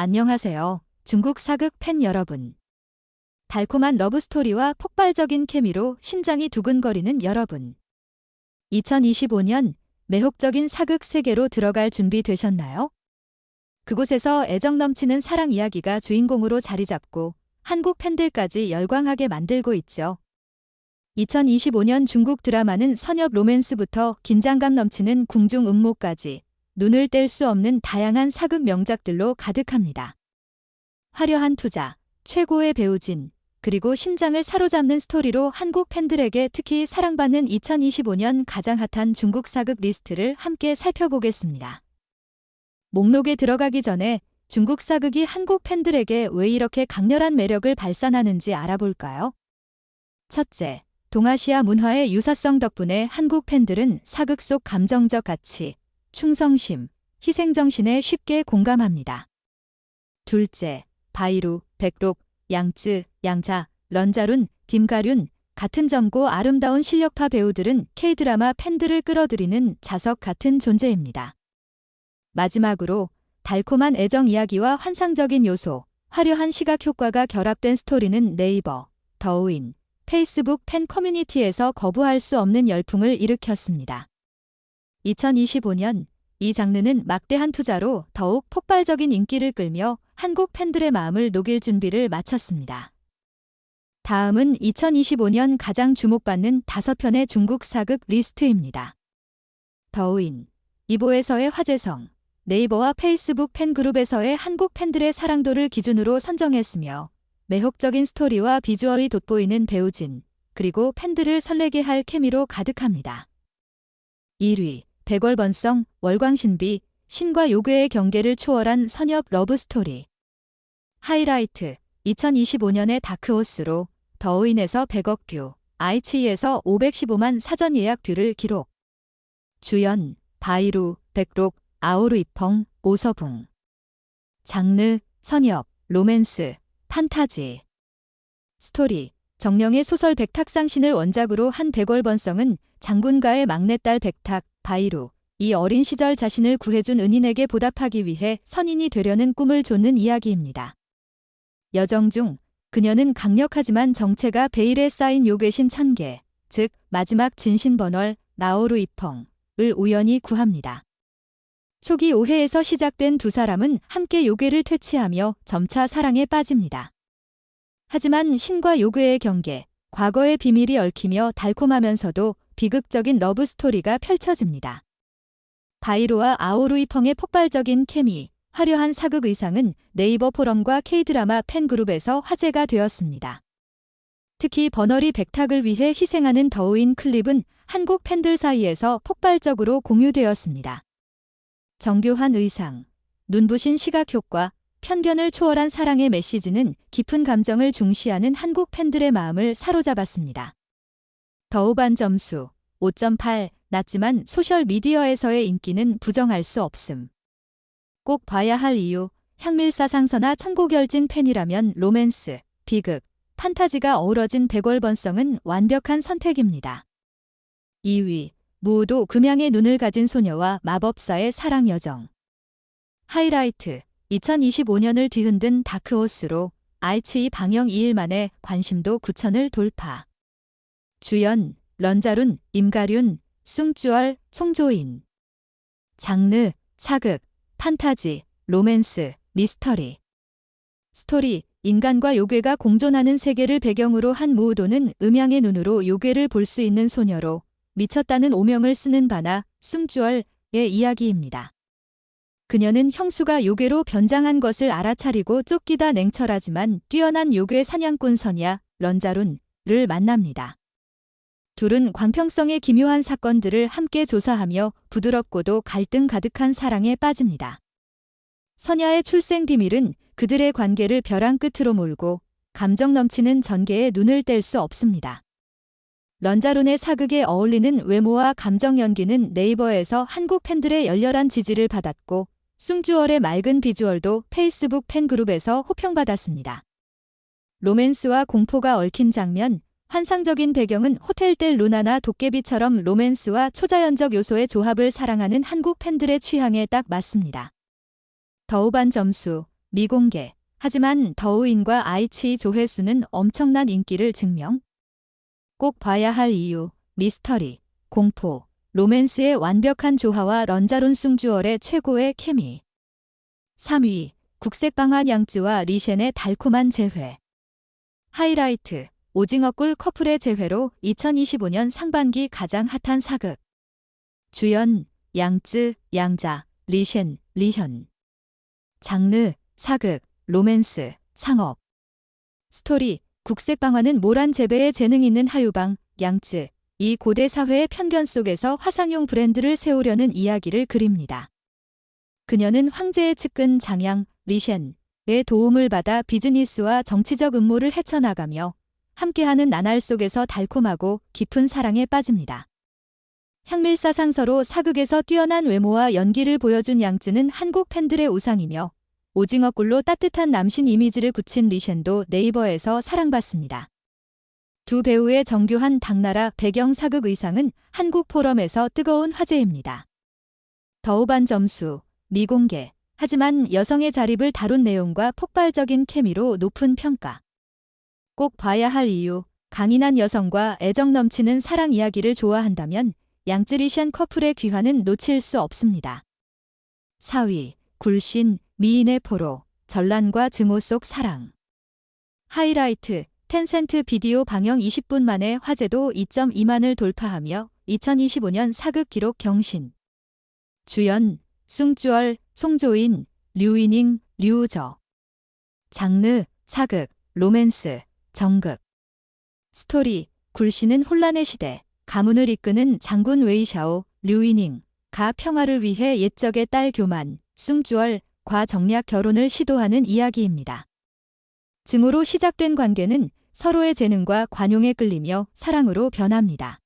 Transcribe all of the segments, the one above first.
안녕하세요. 중국 사극 팬 여러분. 달콤한 러브스토리와 폭발적인 케미로 심장이 두근거리는 여러분. 2025년 매혹적인 사극 세계로 들어갈 준비 되셨나요? 그곳에서 애정 넘치는 사랑 이야기가 주인공으로 자리 잡고 한국 팬들까지 열광하게 만들고 있죠. 2025년 중국 드라마는 선협 로맨스부터 긴장감 넘치는 궁중 음모까지 눈을 뗄 수 없는 다양한 사극 명작들로 가득합니다. 화려한 투자, 최고의 배우진, 그리고 심장을 사로잡는 스토리로 한국 팬들에게 특히 사랑받는 2025년 가장 핫한 중국 사극 리스트를 함께 살펴보겠습니다. 목록에 들어가기 전에 중국 사극이 한국 팬들에게 왜 이렇게 강렬한 매력을 발산하는지 알아볼까요? 첫째, 동아시아 문화의 유사성 덕분에 한국 팬들은 사극 속 감정적 가치, 충성심, 희생정신에 쉽게 공감합니다. 둘째, 바이루, 백록, 양쯔, 양자, 런자룬, 김가륜 같은 젊고 아름다운 실력파 배우들은 K-드라마 팬들을 끌어들이는 자석 같은 존재입니다. 마지막으로 달콤한 애정 이야기와 환상적인 요소, 화려한 시각 효과가 결합된 스토리는 네이버, 더우인, 페이스북 팬 커뮤니티에서 거부할 수 없는 열풍을 일으켰습니다. 2025년 이 장르는 막대한 투자로 더욱 폭발적인 인기를 끌며 한국 팬들의 마음을 녹일 준비를 마쳤습니다. 다음은 2025년 가장 주목받는 5편의 중국 사극 리스트입니다. 더우인, 이보에서의 화제성, 네이버와 페이스북 팬그룹에서의 한국 팬들의 사랑도를 기준으로 선정했으며 매혹적인 스토리와 비주얼이 돋보이는 배우진, 그리고 팬들을 설레게 할 케미로 가득합니다. 1위, 백월번성, 월광신비, 신과 요괴의 경계를 초월한 선협 러브스토리. 하이라이트, 2025년의 다크호스로 더우인에서 100억 뷰, 아이치이에서 515만 사전 예약 뷰를 기록. 주연, 바이루, 백록, 아오르이펑, 오서붕. 장르, 선협, 로맨스, 판타지. 스토리, 정령의 소설 백탁상신을 원작으로 한 백월번성은 장군가의 막내딸 백탁, 바이루, 이 어린 시절 자신을 구해준 은인에게 보답하기 위해 선인이 되려는 꿈을 좇는 이야기입니다. 여정 중 그녀는 강력하지만 정체가 베일에 쌓인 요괴신 천계, 즉 마지막 진신번월 나오르이펑을 우연히 구합니다. 초기 오해에서 시작된 두 사람은 함께 요괴를 퇴치하며 점차 사랑에 빠집니다. 하지만 신과 요괴의 경계, 과거의 비밀이 얽히며 달콤하면서도 비극적인 러브스토리가 펼쳐집니다. 바이루와 아오르이펑의 폭발적인 케미, 화려한 사극 의상은 네이버 포럼과 K-드라마 팬그룹에서 화제가 되었습니다. 특히 버너리 백탁을 위해 희생하는 더우인 클립은 한국 팬들 사이에서 폭발적으로 공유되었습니다. 정교한 의상, 눈부신 시각 효과, 편견을 초월한 사랑의 메시지는 깊은 감정을 중시하는 한국 팬들의 마음을 사로잡았습니다. 더우반 점수 5.8 낮지만 소셜미디어에서의 인기는 부정할 수 없음. 꼭 봐야 할 이유, 향밀사상선화 천고결진 팬이라면 로맨스, 비극, 판타지가 어우러진 백월번성은 완벽한 선택입니다. 2위, 무우도 금양의 눈을 가진 소녀와 마법사의 사랑 여정. 하이라이트, 2025년을 뒤흔든 다크호스로 아이치이 방영 2일 만에 관심도 9천을 돌파. 주연, 런자룬, 임가륜, 숭쭈얼, 송조인. 장르, 사극, 판타지, 로맨스, 미스터리. 스토리, 인간과 요괴가 공존하는 세계를 배경으로 한 무우도는 음양의 눈으로 요괴를 볼 수 있는 소녀로 미쳤다는 오명을 쓰는 바나 숭쭈얼의 이야기입니다. 그녀는 형수가 요괴로 변장한 것을 알아차리고 쫓기다 냉철하지만 뛰어난 요괴 사냥꾼 선야, 런자룬을 만납니다. 둘은 광평성의 기묘한 사건들을 함께 조사하며 부드럽고도 갈등 가득한 사랑에 빠집니다. 선야의 출생 비밀은 그들의 관계를 벼랑 끝으로 몰고 감정 넘치는 전개에 눈을 뗄 수 없습니다. 런자룬의 사극에 어울리는 외모와 감정 연기는 네이버에서 한국 팬들의 열렬한 지지를 받았고 숭쭈얼의 맑은 비주얼도 페이스북 팬그룹에서 호평받았습니다. 로맨스와 공포가 얽힌 장면, 환상적인 배경은 호텔 델 루나나 도깨비처럼 로맨스와 초자연적 요소의 조합을 사랑하는 한국 팬들의 취향에 딱 맞습니다. 더우반 점수 미공개. 하지만 더우인과 아이치 조회수는 엄청난 인기를 증명. 꼭 봐야 할 이유. 미스터리, 공포, 로맨스의 완벽한 조화와 런자론 숭주얼의 최고의 케미. 3위. 국색방한 양쯔와 리셴의 달콤한 재회. 하이라이트. 오징어꿀 커플의 재회로 2025년 상반기 가장 핫한 사극. 주연 양쯔, 양자, 리셴, 리현. 장르 사극, 로맨스, 상업. 스토리 국색방화는 모란 재배에 재능 있는 하유방, 양쯔, 이 고대 사회의 편견 속에서 화상용 브랜드를 세우려는 이야기를 그립니다. 그녀는 황제의 측근 장양, 리셴의 도움을 받아 비즈니스와 정치적 음모를 헤쳐나가며 함께하는 나날 속에서 달콤하고 깊은 사랑에 빠집니다. 향밀사상서로 사극에서 뛰어난 외모와 연기를 보여준 양쯔는 한국 팬들의 우상이며 오징어꿀로 따뜻한 남신 이미지를 굳힌 리셴도 네이버에서 사랑받습니다. 두 배우의 정교한 당나라 배경 사극 의상은 한국 포럼에서 뜨거운 화제입니다. 더우반 점수 미공개. 하지만 여성의 자립을 다룬 내용과 폭발적인 케미로 높은 평가. 꼭 봐야 할 이유. 강인한 여성과 애정 넘치는 사랑 이야기를 좋아한다면 양쯔 리셴 커플의 귀환은 놓칠 수 없습니다. 4위. 굴신, 미인의 포로, 전란과 증오 속 사랑. 하이라이트. 텐센트 비디오 방영 20분 만에 화제도 2.2만을 돌파하며 2025년 사극 기록 경신. 주연 숭주얼, 송조인, 류이닝, 류우저. 장르 사극, 로맨스, 정극. 스토리 굴신은 혼란의 시대, 가문을 이끄는 장군 웨이샤오, 류이닝, 가 평화를 위해 옛적의 딸 교만, 숭주얼과 정략 결혼을 시도하는 이야기입니다. 증오로 시작된 관계는 서로의 재능과 관용에 끌리며 사랑으로 변합니다.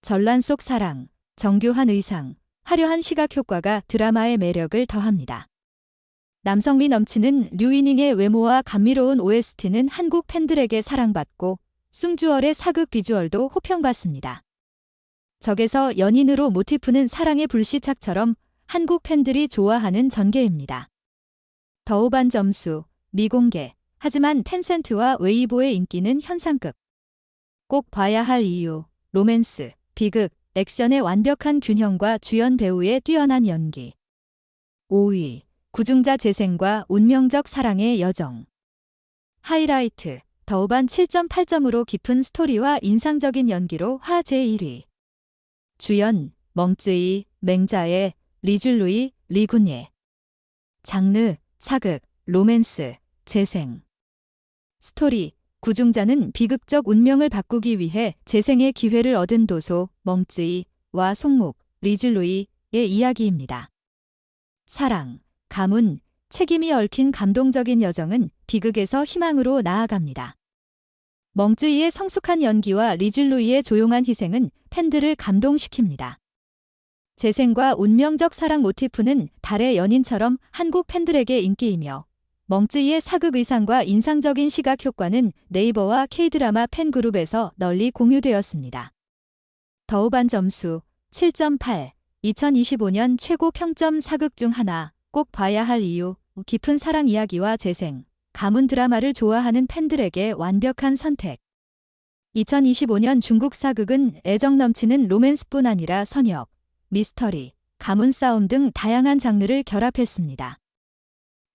전란 속 사랑, 정교한 의상, 화려한 시각 효과가 드라마의 매력을 더합니다. 남성미 넘치는 류이닝의 외모와 감미로운 OST는 한국 팬들에게 사랑받고 숭주얼의 사극 비주얼도 호평받습니다. 적에서 연인으로 모티프는 사랑의 불시착처럼 한국 팬들이 좋아하는 전개입니다. 더우반 점수 미공개. 하지만 텐센트와 웨이보의 인기는 현상급. 꼭 봐야 할 이유. 로맨스, 비극, 액션의 완벽한 균형과 주연 배우의 뛰어난 연기. 5위. 구중자 재생과 운명적 사랑의 여정. 하이라이트. 더우반 7.8점으로 깊은 스토리와 인상적인 연기로 화 제1위. 주연 멍쯔이, 맹자에, 리줄루이, 리군예. 장르 사극, 로맨스, 재생. 스토리 구중자는 비극적 운명을 바꾸기 위해 재생의 기회를 얻은 도소 멍쯔이와 송목, 리줄루이의 이야기입니다. 사랑, 가문, 책임이 얽힌 감동적인 여정은 비극에서 희망으로 나아갑니다. 멍쯔이의 성숙한 연기와 리줄루이의 조용한 희생은 팬들을 감동시킵니다. 재생과 운명적 사랑 모티프는 달의 연인처럼 한국 팬들에게 인기이며 멍쯔이의 사극 의상과 인상적인 시각 효과는 네이버와 K드라마 팬그룹에서 널리 공유되었습니다. 더우반 점수 7.8. 2025년 최고 평점 사극 중 하나. 꼭 봐야 할 이유. 깊은 사랑 이야기와 재생, 가문 드라마를 좋아하는 팬들에게 완벽한 선택. 2025년 중국 사극은 애정 넘치는 로맨스뿐 아니라 선역, 미스터리, 가문 싸움 등 다양한 장르를 결합했습니다.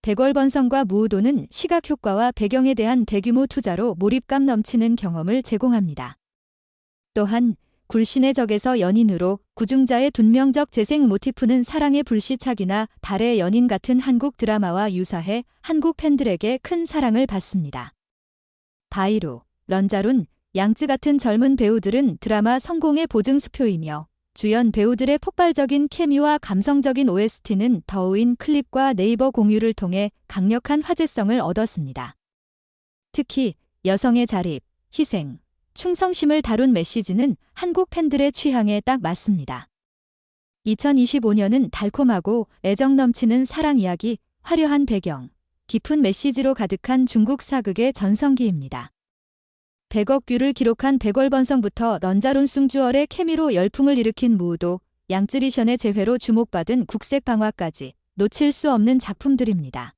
백월번성과 무우도는 시각 효과와 배경에 대한 대규모 투자로 몰입감 넘치는 경험을 제공합니다. 또한 굴신의 적에서 연인으로 구중자의 dun명적 재생 모티프는 사랑의 불시착이나 달의 연인 같은 한국 드라마와 유사해 한국 팬들에게 큰 사랑을 받습니다. 바이루, 런자룬, 양쯔 같은 젊은 배우들은 드라마 성공의 보증수표이며 주연 배우들의 폭발적인 케미와 감성적인 OST는 더우인 클립과 네이버 공유를 통해 강력한 화제성을 얻었습니다. 특히 여성의 자립, 희생, 충성심을 다룬 메시지는 한국 팬들의 취향에 딱 맞습니다. 2025년은 달콤하고 애정 넘치는 사랑 이야기, 화려한 배경, 깊은 메시지로 가득한 중국 사극의 전성기입니다. 100억 뷰를 기록한 백월번성부터 런자론 숭주얼의 케미로 열풍을 일으킨 무우도, 양쯔 리셴의 재회로 주목받은 국색방화까지 놓칠 수 없는 작품들입니다.